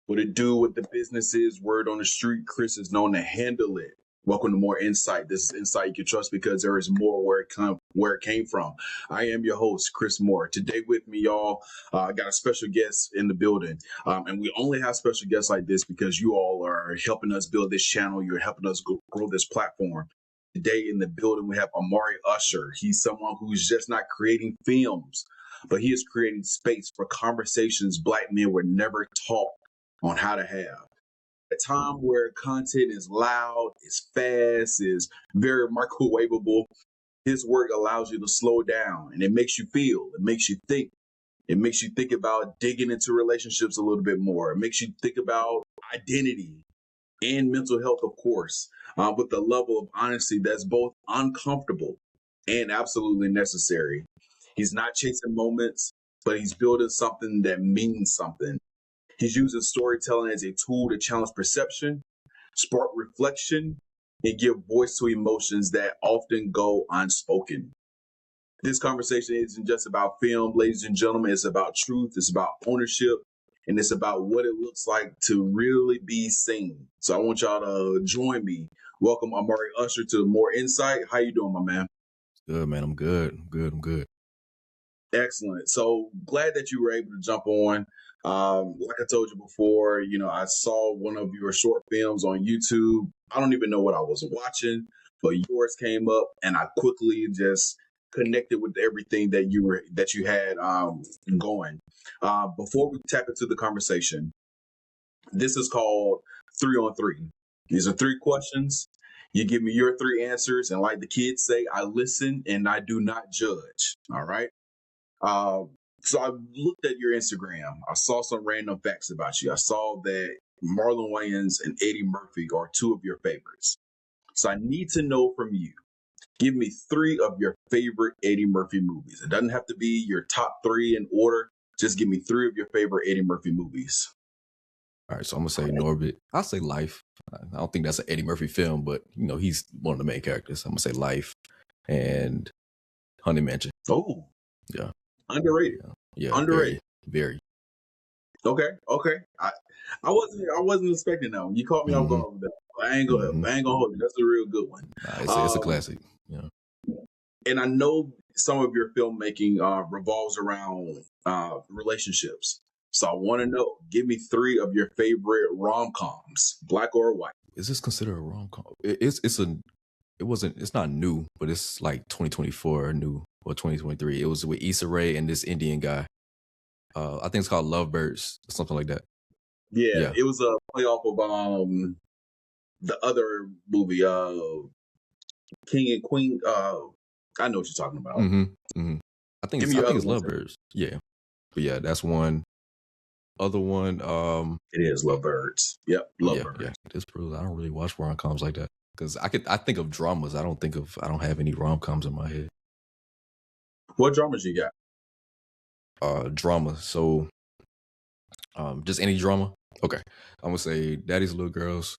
What it do, what the business is, word on the street, Chris is known to handle it. Welcome to More Insight. This is insight you can trust because there is more where it came from. I am your host, Chris Moore. Today with me, y'all, I got a special guest in the building. And we only have special guests like this because you all are helping us build this channel. You're helping us grow this platform. Today in the building, we have Amarii Usher. He's someone who's just not creating films, but he is creating space for conversations Black men were never taught on how to have. A time where content is loud, is fast, is very microwavable. His work allows you to slow down and it makes you feel, it makes you think. It makes you think about digging into relationships a little bit more. It makes you think about identity and mental health, of course, with the level of honesty that's both uncomfortable and absolutely necessary. He's not chasing moments, but he's building something that means something. He's using storytelling as a tool to challenge perception, spark reflection, and give voice to emotions that often go unspoken. This conversation isn't just about film, ladies and gentlemen. It's about truth. It's about ownership. And it's about what it looks like to really be seen. So I want y'all to join me. Welcome Amarii Usher to More Insight. How you doing, my man? Good, man. I'm good. I'm good. Excellent. So glad that you were able to jump on. Like I told you before, I saw one of your short films on YouTube. I don't even know what I was watching, but yours came up and I quickly just connected with everything that you had going. Before we tap into the conversation, this is called 3 on 3. These are 3 questions. You give me your 3 answers, and like the kids say, I listen and I do not judge. All right. So I looked at your Instagram. I saw some random facts about you. I saw that Marlon Wayans and Eddie Murphy are 2 of your favorites. So I need to know from you. Give me 3 of your favorite Eddie Murphy movies. It doesn't have to be your top 3 in order. Just give me 3 of your favorite Eddie Murphy movies. All right, so I'm gonna say Norbit. I'll say Life. I don't think that's an Eddie Murphy film, but he's one of the main characters. I'm gonna say Life and Honey Mansion. Oh, yeah, underrated. Yeah, underrated. Very. Okay. I wasn't expecting that one. You caught me off guard with that. I ain't gonna hold you. That's a real good one. It's a classic. Yeah. And I know some of your filmmaking revolves around relationships. So I want to know, give me 3 of your favorite rom-coms, Black or white. Is this considered a rom-com? It's not new, but it's like 2024 new or 2023. It was with Issa Rae and this Indian guy. I think it's called Lovebirds or something like that. Yeah. It was a playoff of the other movie, King and Queen. I know what you're talking about. I think it's Lovebirds. Yeah, but yeah, that's one. Other one, it is Lovebirds. Yep, Lovebirds. Yeah. This proves I don't really watch rom-coms like that because I think of dramas. I don't have any rom-coms in my head. What dramas you got? Drama. So, just any drama. Okay, I'm gonna say Daddy's Little Girls.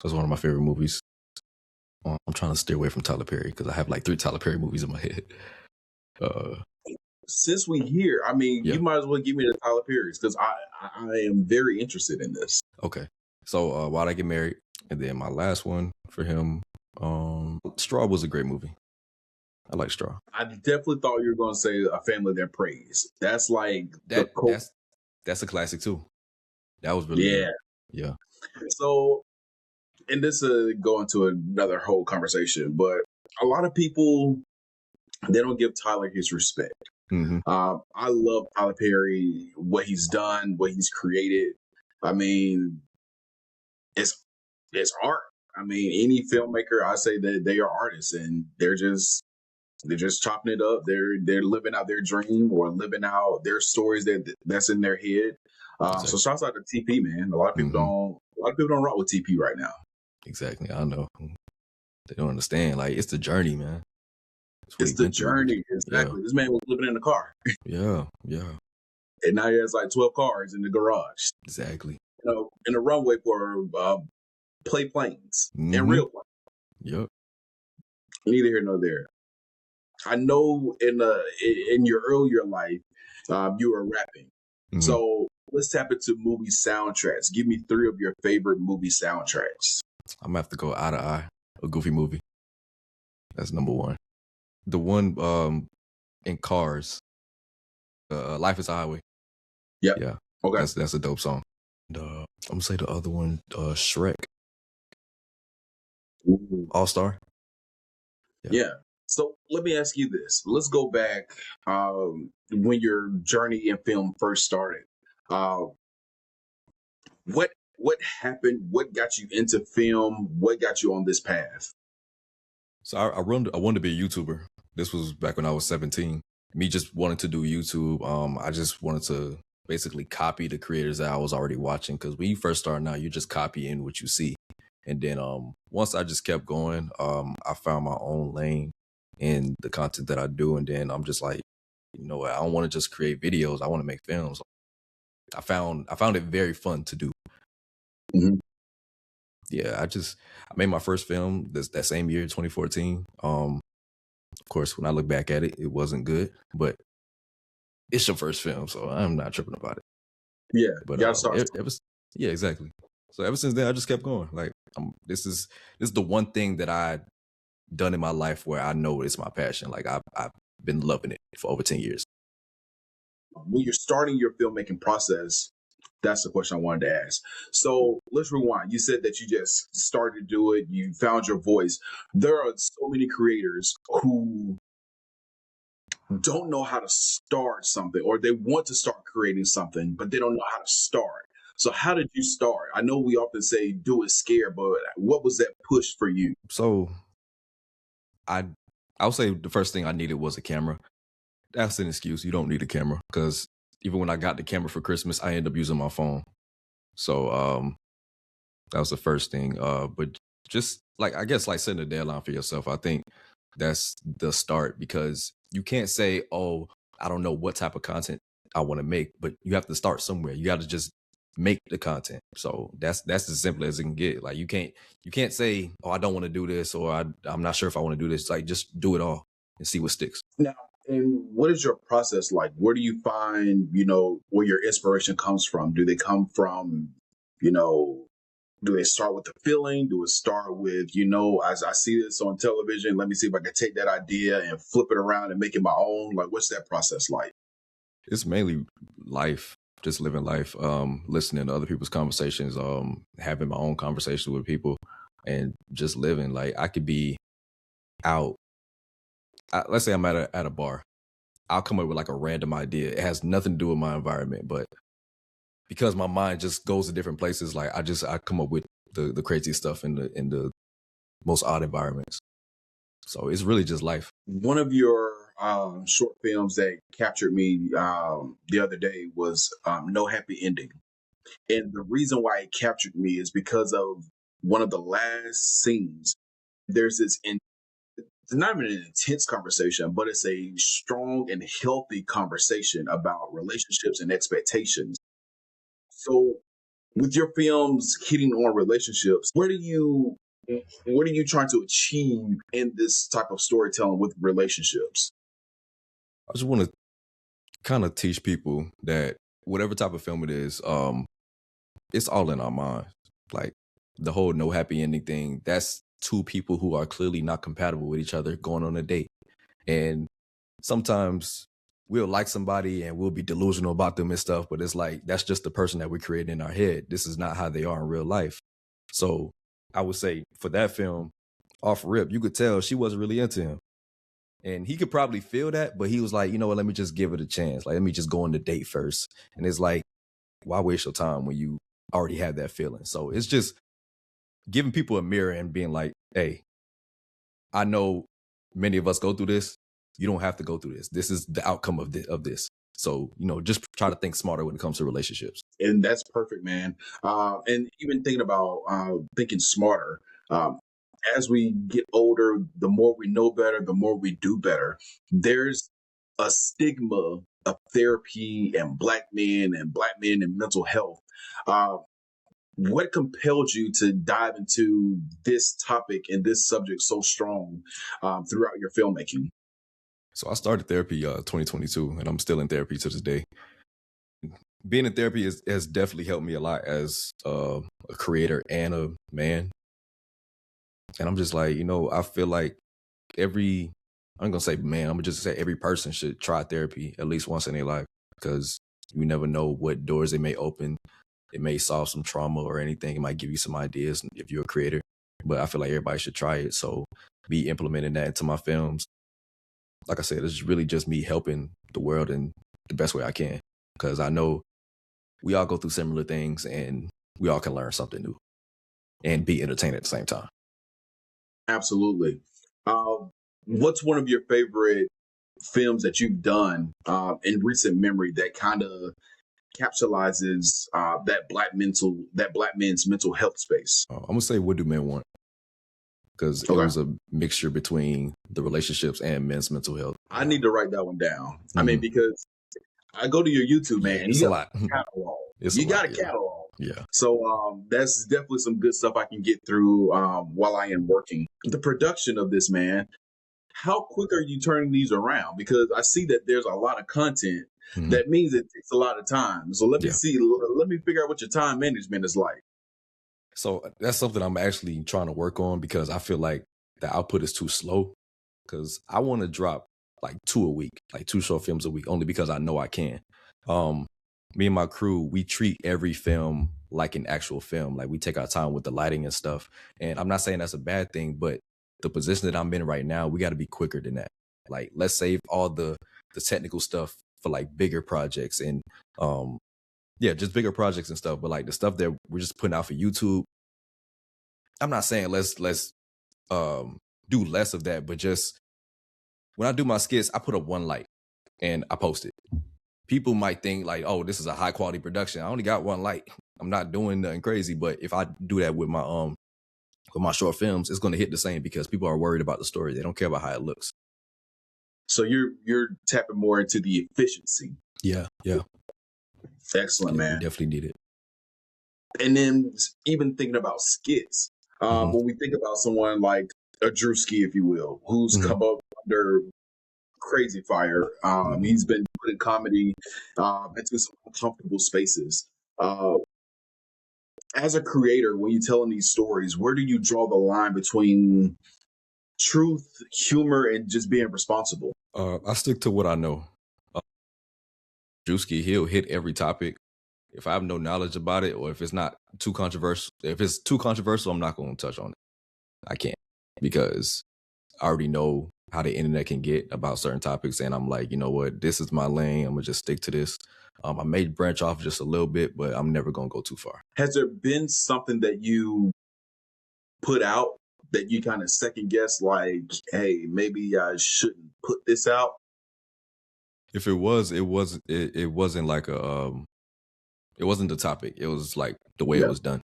That's one of my favorite movies. I'm trying to steer away from Tyler Perry because I have like 3 Tyler Perry movies in my head. Since we here, you might as well give me the Tyler Perry's because I am very interested in this. Okay, so Why'd I Get Married? And then my last one for him, Straw was a great movie. I like Straw. I definitely thought you were going to say A Family That Prays. That's like that's a classic too. That was really good. Yeah. So, and this go into another whole conversation, but a lot of people, they don't give Tyler his respect. I love Tyler Perry, what he's done, what he's created. It's art. Any filmmaker, I say that they are artists, and they're just chopping it up. They're living out their dream or living out their stories that's in their head. So shouts out to TP, man. A lot of people don't rock with TP right now. Exactly, I know. They don't understand. Like, it's the journey, man. It's the journey. Exactly. Yeah. This man was living in a car. Yeah. And now he has like 12 cars in the garage. Exactly. In a runway for play planes and real planes. Yep. Neither here nor there. I know in your earlier life, you were rapping. So Let's tap into movie soundtracks. Give me 3 of your favorite movie soundtracks. I'm gonna have to go Eye to Eye, a Goofy movie. That's number one. The one in Cars, Life is a Highway. Yep. Yeah, Okay. that's a dope song. And, I'm gonna say the other one, Shrek, Ooh. All Star. Yeah. So let me ask you this. Let's go back when your journey in film first started. Uh, what happened? What got you into film? What got you on this path? So I wanted to be a YouTuber. This was back when I was 17. Me just wanting to do YouTube. I just wanted to basically copy the creators that I was already watching. Because when you first start out, you're just copying what you see. And then once I just kept going, I found my own lane in the content that I do. And then I'm just like, you know what? I don't want to just create videos. I want to make films. I found it very fun to do. Mhm. Yeah, I made my first film that same year, 2014. Of course, when I look back at it, it wasn't good, but it's your first film, so I'm not tripping about it. Yeah, But you gotta start. yeah, exactly. So ever since then, I just kept going. Like, this is the one thing that I done in my life where I know it's my passion. Like, I've been loving it for over 10 years. When you're starting your filmmaking process, that's the question I wanted to ask. So let's rewind. You said that you just started to do it, you found your voice. There are so many creators who don't know how to start something, or they want to start creating something, but they don't know how to start. So how did you start? I know we often say do it scared, but what was that push for you? So I would say the first thing I needed was a camera. That's an excuse. You don't need a camera because even when I got the camera for Christmas, I ended up using my phone. So that was the first thing. But just like, I guess, like setting a deadline for yourself. I think that's the start because you can't say, "Oh, I don't know what type of content I want to make," but you have to start somewhere. You got to just make the content. So that's as simple as it can get. Like, you can't say, "Oh, I don't want to do this," or I'm not sure if I want to do this. Like, just do it all and see what sticks. Now, and what is your process like? Where do you find, where your inspiration comes from? Do they come from, you know, do they start with the feeling? Do it start with, as I see this on television, let me see if I can take that idea and flip it around and make it my own? Like, what's that process like? It's mainly life, just living life, listening to other people's conversations, having my own conversations with people, and just living. Like, I could be out. Let's say I'm at a bar. I'll come up with like a random idea. It has nothing to do with my environment, but because my mind just goes to different places, like I come up with the crazy stuff in the most odd environments. So it's really just life. One of your short films that captured me the other day was No Happy Ending. And the reason why it captured me is because of one of the last scenes. There's it's not even an intense conversation, but it's a strong and healthy conversation about relationships and expectations. So with your films hitting on relationships, what are you trying to achieve in this type of storytelling with relationships? I just want to kind of teach people that whatever type of film it is, it's all in our minds. Like, the whole no happy ending thing, that's two people who are clearly not compatible with each other going on a date. And sometimes we'll like somebody and we'll be delusional about them and stuff, but it's like, that's just the person that we're creating in our head. This is not how they are in real life. So I would say for that film, off rip, you could tell she wasn't really into him. And he could probably feel that, but he was like, you know what, let me just give it a chance. Like, let me just go on the date first. And it's like, why waste your time when you already have that feeling? So it's just giving people a mirror and being like, hey, I know many of us go through this. You don't have to go through this. This is the outcome of this. So, just try to think smarter when it comes to relationships. And that's perfect, man. And even thinking about thinking smarter. Um, as we get older, the more we know better, the more we do better. There's a stigma of therapy and black men and mental health. Uh, what compelled you to dive into this topic and this subject so strong throughout your filmmaking? So I started therapy 2022, and I'm still in therapy to this day. being in therapy has definitely helped me a lot as a creator and a man. And I'm just like, I feel like every, I'm gonna say man, I'm gonna just say every person should try therapy at least once in their life, because you never know what doors it may open. It may solve some trauma or anything. It might give you some ideas if you're a creator. But I feel like everybody should try it. So be implementing that into my films. Like I said, it's really just me helping the world in the best way I can, because I know we all go through similar things and we all can learn something new and be entertained at the same time. Absolutely. What's one of your favorite films that you've done in recent memory that kind of capsulizes that black man's mental health space? I'm gonna say, what do men want? Because it Okay. was a mixture between the relationships and men's mental health. I need to write that one down. I mean, because I go to your YouTube, man, Yeah, and it's you a got lot. a catalog. It's You a got lot, a yeah. catalog. Yeah. So that's definitely some good stuff I can get through while I am working. The production of this, man, how quick are you turning these around? Because I see that there's a lot of content. Mhm. That means it takes a lot of time. So let me Yeah. see. Let me figure out what your time management is like. So that's something I'm actually trying to work on, because I feel like the output is too slow. Because I want to drop like 2 a week, like 2 short films a week, only because I know I can. Um, Me and my crew, we treat every film like an actual film. Like, we take our time with the lighting and stuff. And I'm not saying that's a bad thing, but the position that I'm in right now, we got to be quicker than that. Like, let's save all the technical stuff for like bigger projects and yeah, just bigger projects and stuff. But like the stuff that we're just putting out for YouTube, I'm not saying let's do less of that, but just when I do my skits, I put up one light and I post it. People might think like, oh, this is a high quality production. I only got one light. I'm not doing nothing crazy. But if I do that with my short films, it's gonna hit the same, because people are worried about the story. They don't care about how it looks. So you're tapping more into the efficiency. Yeah. Excellent, Yeah, we man. definitely need it. And then even thinking about skits, Mhm. when we think about someone like a Drewski, if you will, who's Mhm. come up under crazy fire. Mhm. He's been putting comedy into some uncomfortable spaces. Uh, as a creator, when you're telling these stories, where do you draw the line between truth, humor, and just being responsible? I stick to what I know. Drewski, he'll hit every topic. If I have no knowledge about it, or if it's not too controversial, I'm not going to touch on it. I can't, because I already know how the internet can get about certain topics, and I'm like, you know what, this is my lane. I'm gonna just stick to this. I may branch off just a little bit, but I'm never gonna go too far. Has there been something that you put out that you kind of second guess, like, hey, maybe I shouldn't put this out? If it was, it wasn't like it wasn't the topic. It was like the way it Yeah, was done.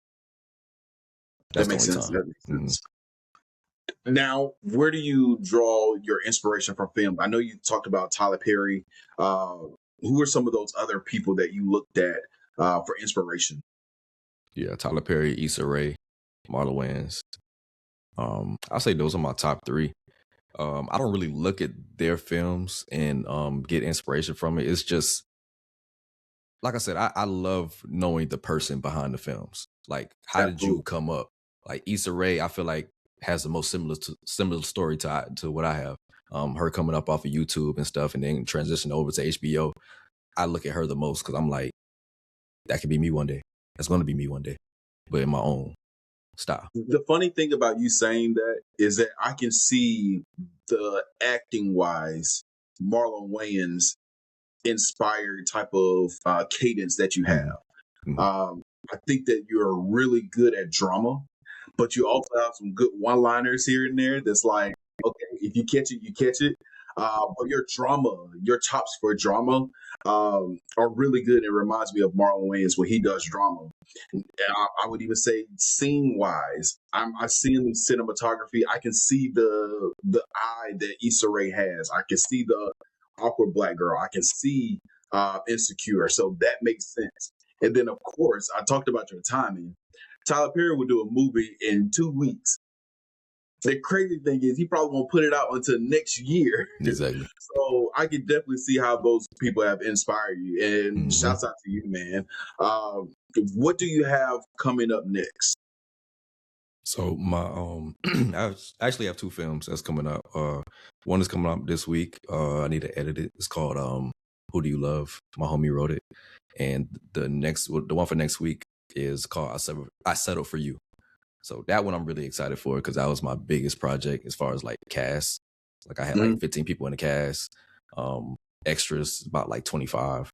that That's the makes only sense. time. That makes Mhm. sense. Now, where do you draw your inspiration from film? I know you talked about Tyler Perry. Uh, who are some of those other people that you looked at for inspiration? Yeah, Tyler Perry, Issa Rae, Marlon Wayans. I'll say those are my top 3. I don't really look at their films and get inspiration from it. It's just, like I said, I love knowing the person behind the films. Like, how did you Absolutely. come up? Like Issa Rae, I feel like has the most similar story to what I have. Her coming up off of YouTube and stuff, and then transition over to HBO. I look at her the most, because I'm like, that could be me one day. That's going to be me one day, but in my own style. The funny thing about you saying that is that I can see the acting wise Marlon Wayans inspired type of cadence that you Mhm. have. Mhm. I think that you're really good at drama, but you also have some good one-liners here and there. That's like, okay, if you catch it, you catch it. But your drama, your chops for drama, are really good. It reminds me of Marlon Wayans when he does drama. And I would even say scene-wise, I see in the cinematography. I can see the eye that Issa Rae has. I can see the awkward black girl. I can see Insecure. So that makes sense. And then, of course, I talked about your timing. Tyler Perry would do a movie in 2 weeks. The crazy thing is, he probably won't put it out until next year. Exactly. So I can definitely see how those people have inspired you. And Hmm. shouts out to you, man. What do you have coming up next? So my actually have two films that's coming out. One is coming out this week. I need to edit it. It's called Who Do You Love? My homie wrote it. And the one for next week is called I Settled for You. So that one I'm really excited for because that was my biggest project as far as like cast. Like I had like 15 people in the cast. Extras about like 25.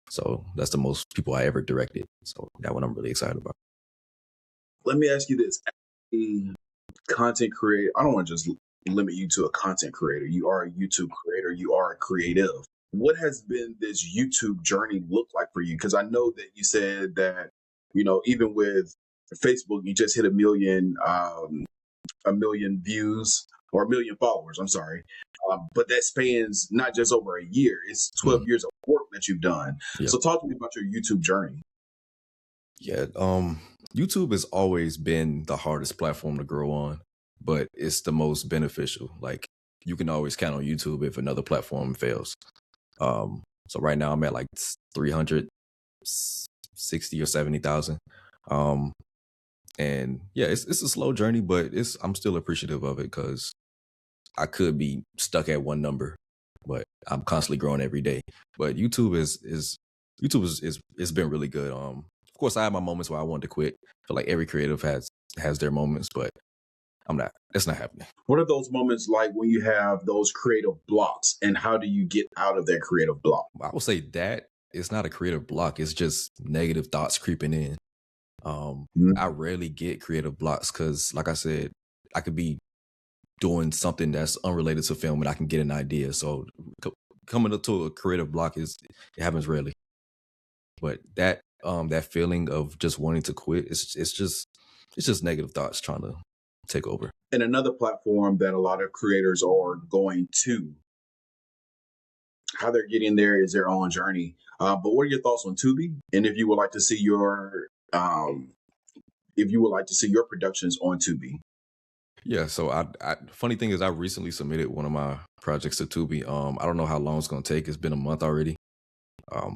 So that's the most people I ever directed. So that one I'm really excited about. Let me ask you this. A content creator, I don't want to just limit you to a content creator. You are a YouTube creator. You are a creative. What has been this YouTube journey look like for you? Because I know that you said that, even with Facebook, you just hit a million views or a million followers. I'm sorry. But that spans not just over a year, it's 12 years of work that you've done. Yeah. So talk to me about your YouTube journey. Yeah, YouTube has always been the hardest platform to grow on, but it's the most beneficial. Like you can always count on YouTube if another platform fails. So right now I'm at like 360 or 70,000. And yeah, it's a slow journey, but I'm still appreciative of it because I could be stuck at one number, but I'm constantly growing every day. But YouTube is it's been really good. Of course, I have my moments where I wanted to quit. I feel like every creative has their moments, but it's not happening. What are those moments like when you have those creative blocks, and how do you get out of that creative block? I would say that it's not a creative block. It's just negative thoughts creeping in. I rarely get creative blocks because, like I said, I could be doing something that's unrelated to film and I can get an idea. So coming up to a creative block it happens rarely. But that feeling of just wanting to quit, it's just negative thoughts trying to take over. And another platform that a lot of creators are going to, how they're getting there is their own journey. But what are your thoughts on Tubi? And if you would like to see your productions on Tubi? Yeah, so funny thing is I recently submitted one of my projects to Tubi. I don't know how long it's gonna take. It's been a month already. I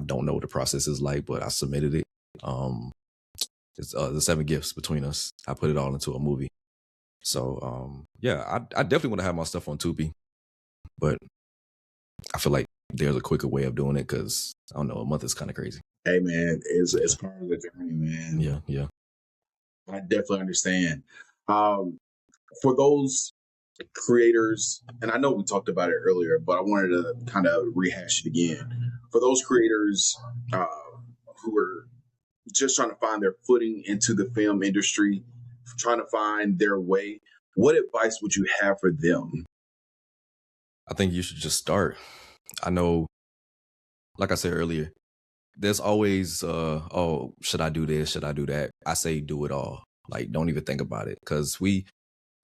don't know what the process is like, but I submitted it. It's the 7 Gifts Between Us. I put it all into a movie. So yeah, I definitely want to have my stuff on Tubi, but I feel like there's a quicker way of doing it because I don't know, a month is kind of crazy. Hey man, it's part of the journey, man. Yeah. I definitely understand. For those creators, and I know we talked about it earlier, but I wanted to kind of rehash it again. For those creators who are just trying to find their footing into the film industry, trying to find their way, what advice would you have for them? I think you should just start. I know, like I said earlier, there's always, oh, should I do this? Should I do that? I say do it all. Like, don't even think about it. Because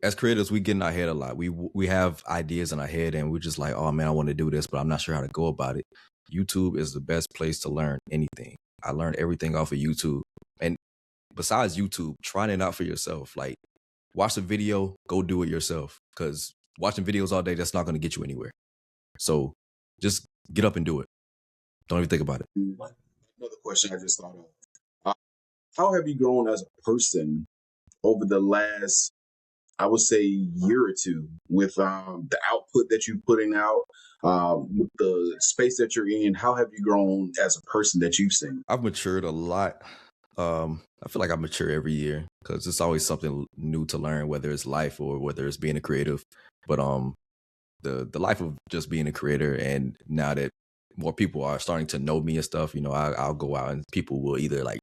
as creators, we get in our head a lot. We have ideas in our head and we're just like, oh man, I want to do this, but I'm not sure how to go about it. YouTube is the best place to learn anything. I learned everything off of YouTube. And besides YouTube, trying it out for yourself. Like, watch the video, go do it yourself. Because watching videos all day, that's not going to get you anywhere. So just get up and do it. Don't even think about it. Another question I just thought of. How have you grown as a person over the last, I would say, year or two with the output that you're putting out, with the space that you're in? How have you grown as a person that you've seen? I've matured a lot. I feel like I mature every year because it's always something new to learn, whether it's life or whether it's being a creative. But the life of just being a creator, and now that more people are starting to know me and stuff, I'll go out and people will either like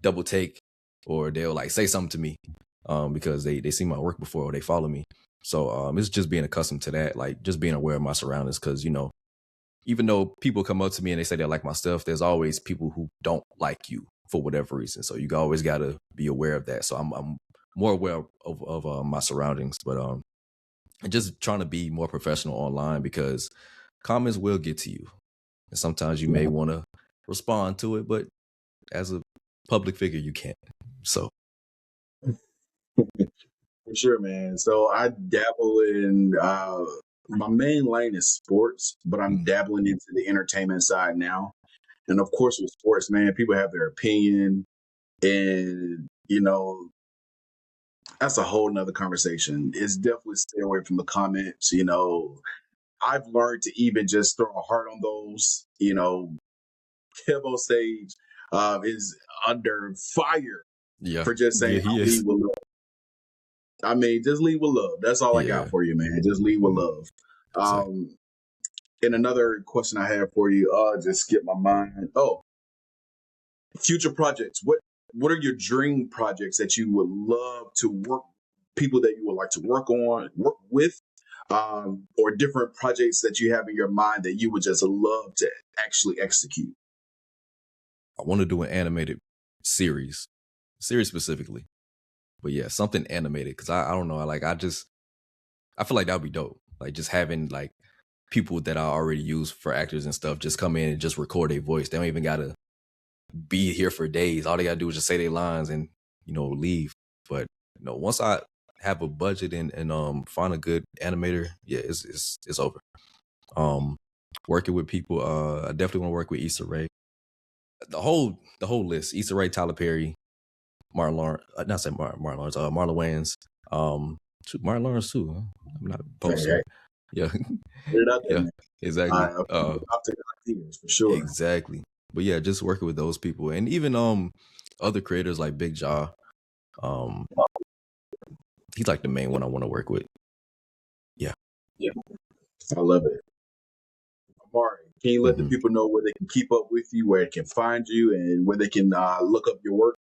double take or they'll like say something to me because they see my work before or they follow me. So it's just being accustomed to that, like just being aware of my surroundings because, even though people come up to me and they say they like my stuff, there's always people who don't like you for whatever reason. So you always got to be aware of that. So I'm more aware of my surroundings, but just trying to be more professional online because comments will get to you. And sometimes you may want to respond to it, but as a public figure, you can't. So. For sure, man. So I dabble in my main lane is sports, but I'm dabbling into the entertainment side now. And of course, with sports, man, people have their opinion, and that's a whole nother conversation. It's definitely stay away from the comments. I've learned to even just throw a heart on those. Kevo Sage is under fire Yeah, for just saying yeah, he I'll is. lead with love. I mean, just lead with love. That's all I got Yeah, for you, man. Just lead with love. exactly. And another question I have for you, just skip my mind. Oh, future projects. What are your dream projects that you would love to work, people that you would like to work on, work with, or different projects that you have in your mind that you would just love to actually execute? I want to do an animated series, series specifically. But yeah, something animated because I don't know. I feel like that would be dope. Like just having like people that I already use for actors and stuff just come in and just record their voice. They don't even gotta be here for days. All they gotta do is just say their lines and leave. But once I have a budget and find a good animator, yeah, it's over. Um, Working with people, I definitely want to work with Issa Rae. The whole list: Issa Rae, Tyler Perry, Martin Lawrence, not say Martin Lawrence, Marlon Wayans, Martin Lawrence too. Huh? I'm not Hey, opposed to hey, it. Yeah, put it out there, yeah, man. exactly. I'll take ideas for sure. Exactly. But yeah, just working with those people and even other creators like Big Jaw. Um, he's like the main one I want to work with. Yeah. Yeah, I love it. Amari, can you let the hmm people know where they can keep up with you, where they can find you, and where they can look up your work?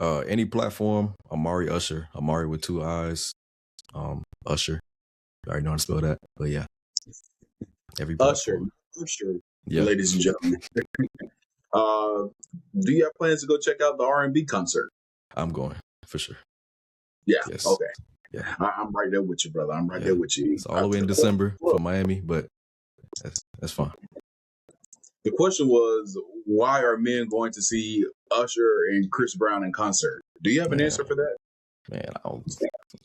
Any platform, Amarii Usher, Amari with two eyes, Usher. I already know how to spell that, but yeah, every Usher, platform. Usher, Yeah, ladies and gentlemen. Uh, do you have plans to go check out the R&B concert? I'm going for sure. Yeah. Yes. Okay. Yeah. I'm right there with you, brother. I'm right Yeah. there with you. It's all the way in December for Miami, but that's fine. The question was, why are men going to see Usher and Chris Brown in concert? Do you have an Man, answer for that? man, I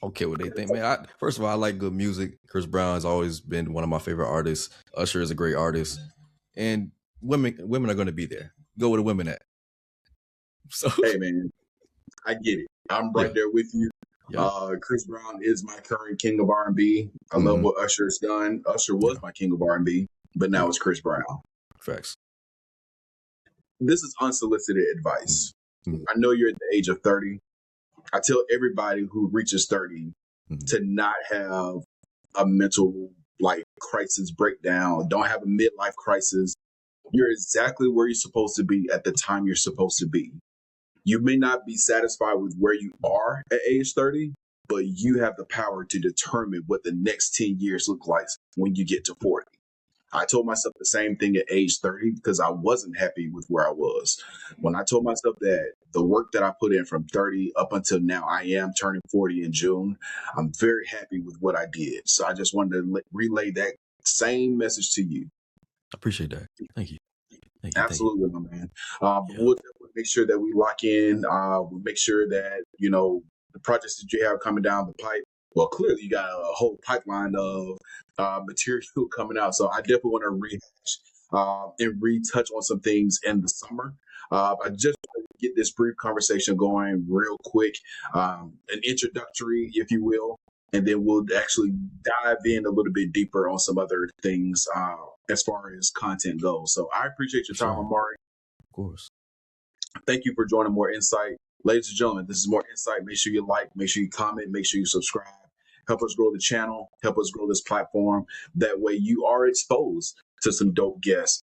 don't care what they think, man. First of all, I like good music. Chris Brown has always been one of my favorite artists. Usher is a great artist, and women are going to be there. Go where the women at. So Hey, man, I get it. I'm right yeah, there with you. yeah, Chris Brown is my current king of R&B. I love hmm what Usher's done. Usher was yeah, my king of R&B, but now yeah. it's Chris Brown. Facts. This is unsolicited advice. Mm-hmm. I know you're at the age of 30. I tell everybody who reaches 30 to not have a mental crisis breakdown. Don't have a midlife crisis. You're exactly where you're supposed to be at the time you're supposed to be. You may not be satisfied with where you are at age 30, but you have the power to determine what the next 10 years look like when you get to 40. I told myself the same thing at age 30 because I wasn't happy with where I was. When I told myself that the work that I put in from 30 up until now, I am turning 40 in June, I'm very happy with what I did. So I just wanted to relay that same message to you. I appreciate that. Thank you. Thank you. Thank you. Absolutely, my man. Yeah. We'll definitely make sure that we lock in. We'll make sure that, the projects that you have coming down the pipe. Well, clearly you got a whole pipeline of material coming out. So I definitely want to rehash and retouch on some things in the summer. I just want to get this brief conversation going real quick, an introductory, if you will, and then we'll actually dive in a little bit deeper on some other things as far as content goes. So I appreciate your For time, sure. Amari. Of course. Thank you for joining More Insight. Ladies and gentlemen, this is More Insight. Make sure you like, make sure you comment, make sure you subscribe. Help us grow the channel, help us grow this platform. That way you are exposed to some dope guests